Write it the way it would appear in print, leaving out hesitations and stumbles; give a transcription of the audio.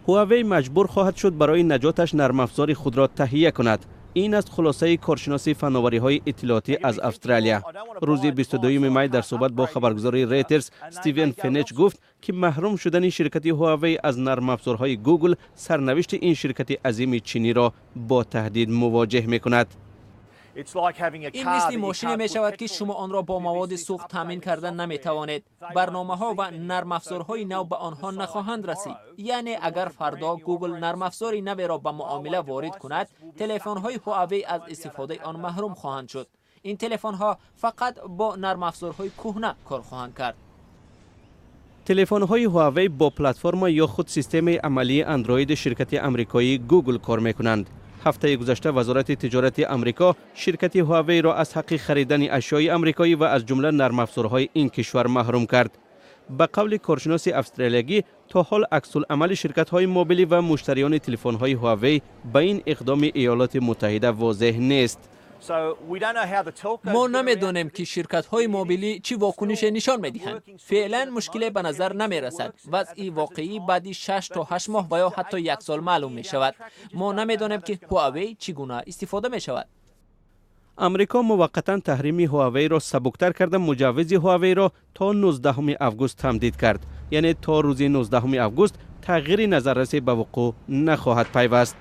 هوawei مجبور خواهد شد برای نجاتش نرم افزار خود را تهیه کند. این است خلاصه کارشناس فناوری‌های اطلاعاتی از استرالیا. روز 22 می در صحبت با خبرگزاری ریترز، استیون فینچ گفت که محروم شدن شرکت هواوی از نرم افزارهای گوگل سرنوشت این شرکت عظیم چینی را با تهدید مواجه می‌کند. این مثل ماشینه می شود که شما آن را با مواد سوخت تامین کردن نمی توانید. برنامه ها و نرم افزارهای نو به آنها نخواهند رسید. یعنی اگر فردا گوگل نرم افزاری نوی را به معامله وارد کند، تلفن های هواوی از استفاده آن محروم خواهند شد. این تلفن ها فقط با نرم افزارهای کهنه کار خواهند کرد. تلفن های هواوی با پلتفرم یا خود سیستم عملی اندروید شرکت آمریکایی گوگل کار میکنند. هفته گذشته وزارت تجارت آمریکا شرکت هواوی را از حق خریدن اشیای آمریکایی و از جمله نرم افزارهای این کشور محروم کرد. به قول کارشناس استرالیایی، تا حال عکس العمل شرکت های موبیلی و مشتریان تلفن های هواوی به این اقدام ایالات متحده واضح نیست. ما نمیدانیم که شرکت های موبیلی چی واکنش نشان میدهند. فعلا مشکل به نظر نمی رسد. وضعی واقعی بعد 6 تا 8 ماه و یا حتی 1 سال معلوم می شود. ما نمیدانیم که هواوی چگونه استفاده می شود. امریکا موقتا تحریم هواوی را سبکتر کرده مجوز هواوی را تا 19 آگوست تمدید کرد. یعنی تا روز 19 آگوست تغییری نظررسی به وقوع نخواهد پیوست.